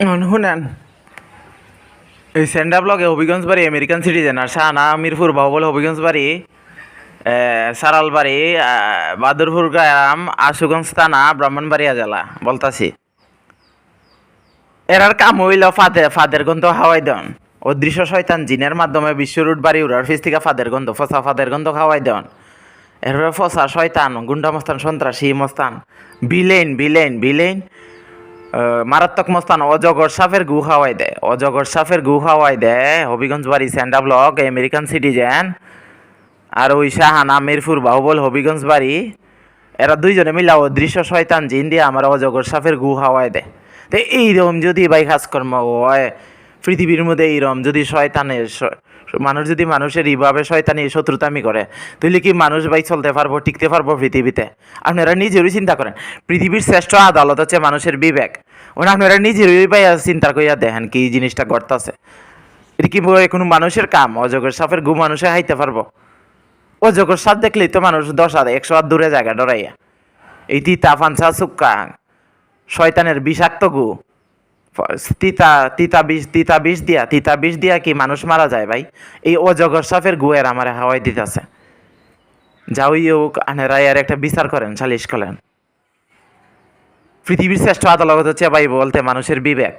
শুনেন, এই সেন্ডা ব্লগে হবিগঞ্জ বাড়ি আমেরিকান সিটিজেন আর শাহানা মিরপুর বাহুবল হবিগঞ্জ বাড়ি সারাল বাড়ি বাদুরপুর গ্রাম আশুগঞ্জ থানা ব্রাহ্মণবাড়িয়া জেলা বলতাছি। এরার কাম হইল ফাদের গন্ধ হাওয়াই দেন। অদৃশ্য শয়তান জিনের মাধ্যমে বিশ্ব রুট বাড়ি উড়ার ফিস থেকে ফাদের গন্ধ ফসা ফাদের গন্ধ খাওয়াই দেন। এরপরে ফসা শয়তান গুন্ডা মস্তান সন্ত্রাসী মস্তান বিলেন বিলেন বিলেন মারাত্মক মস্তান অজগর সাফের গু খাওয়াই দেয়। অজগর সাফের গু খাওয়াই দেয় হবিগঞ্জ বাড়ি সেন্ডা ব্লক আমেরিকান সিটিজেন আর ওই শাহানা মিরপুর বাহুবল হবিগঞ্জ বাড়ি। এরা দুইজনে মিলা অদৃশ্য শয়তান জিন দিয়ে আমার অজগর সাফের গু খাওয়াই দেয়। তো এইরকম যদি ভাই কাজকর্ম হয় পৃথিবীর মধ্যে এইরকম যদি শয়তানের মানুষ যদি মানুষের এইভাবে শয়তানি শত্রুতামি করে তাহলে কি মানুষ ভাই চলতে পারবো টিকতে পারবো পৃথিবীতে? আপনারা নিজেরই চিন্তা করেন, পৃথিবীর শ্রেষ্ঠ আদালত হচ্ছে মানুষের বিবেক। আপনারা নিজেরই ভাই চিন্তা করিয়া দেখেন কি জিনিসটা ঘটতেছে। এটা কি কোনো মানুষের কাম? অজগর সাপের গু মানুষে হাইতে পারবো? অজগর সাপ দেখলেই তো মানুষ 10 হাত 100 হাত দূরে জায়গা ডরাইয়া। এই তিতা ফানসা চুক্কা শয়তানের বিষাক্ত গু তিতা বিষ দিয়া কি মানুষ মারা যায় ভাই? এই অজগর সাপের গুয়ের আমার হাওয়াই দিতেছে। যাওই হোক আনেরা এর একটা বিচার করেন, সালিশ করেন। পৃথিবীর শ্রেষ্ঠ আদালত হচ্ছে ভাই বলতে মানুষের বিবেক।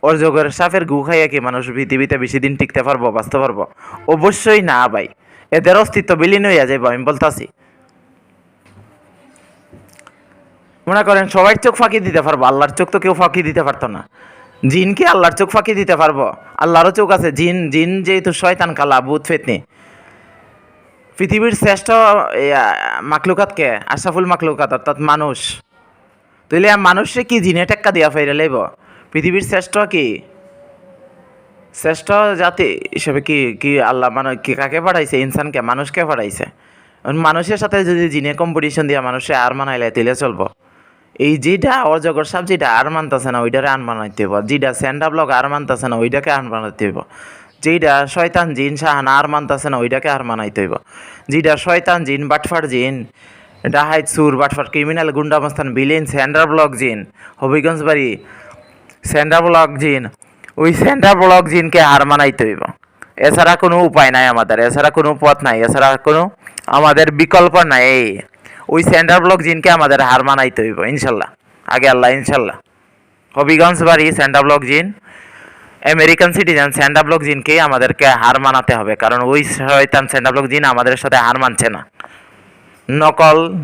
অজগর সাপের গু খাইয়া কি মানুষ পৃথিবীতে বেশি দিন টিকতে পারবো, বাঁচতে পারবো? অবশ্যই না ভাই, এদের অস্তিত্ব বিলীন হইয়া যাইব। আমি বলতাছি, মনে করেন সবাই চোখ ফাঁকি দিতে পারবো, আল্লাহর চোখ তো কেউ ফাঁকি দিতে পারতো না। জিনকে আল্লাহর চোখ ফাঁকি দিতে পারবো? আল্লাহরও চোখ আছে। জিন যেহেতু শয়তান কালা ভূত ফেতনি। পৃথিবীর শ্রেষ্ঠ মাকলুকাতকে আশরাফুল মাকলুকাত অর্থাৎ মানুষ, তাইলে মানুষে কি জিনে টেক্কা দিয়া ফেরে লইব? পৃথিবীর শ্রেষ্ঠ কি শ্রেষ্ঠ জাতি হিসেবে কি কি আল্লাহ মানে কি কাকে পাঠাইছে? ইনসানকে, মানুষকে পাঠাইছে। মানুষের সাথে যদি জিনে কম্পিটিশন দিয়া মানুষে আর মানাইলে তাইলে চলবো? এই যেটা অজগর সাপ যেটা আর মানতেছে না ওইটারে আন বানাইতে হইব, যেটা স্যান্ডা ব্লক আর মানতেছে না ওইটাকে আন বানাইতে হইব, যেটা শয়তান জিন শাহানা আর মানতেছে না ওইটাকে আর মানাইতে হইব, যেটা শয়তান জিন বাটফার জিন ডাহাইত সুর বাটফার ক্রিমিনাল গুন্ডামস্তান বিলেন স্যান্ডা ব্লক জিন হবিগঞ্জ বাড়ি স্যান্ডা ব্লক জিন, ওই স্যান্ডা ব্লক জিনকে হার মানাইতে হইব। এছাড়া কোনো উপায় নাই আমাদের, এছাড়া কোনো পথ নাই, এছাড়া কোনো আমাদের বিকল্প নাই। ওই সেন্টার ব্লক জিনকে আমাদের হার মানাইতে হইব ইনশাল্লাহ। আগে আল্লাহ ইনশাল্লাহ। হবিগঞ্জ বাড়ি সেন্টার ব্লক জিন আমেরিকান সিটিজেন সেন্টার ব্লক জিনকেই আমাদেরকে হার মানাতে হবে, কারণ ওই শয়তান সেন্টার ব্লক জিন আমাদের সাথে হার মানছে না।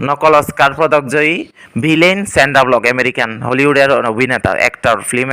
নকল অস্কার পদক জয়ী ভিলেন সেন্টার ব্লক আমেরিকান হলিউডের অভিনেতা, অ্যাক্টর, ফিল্ম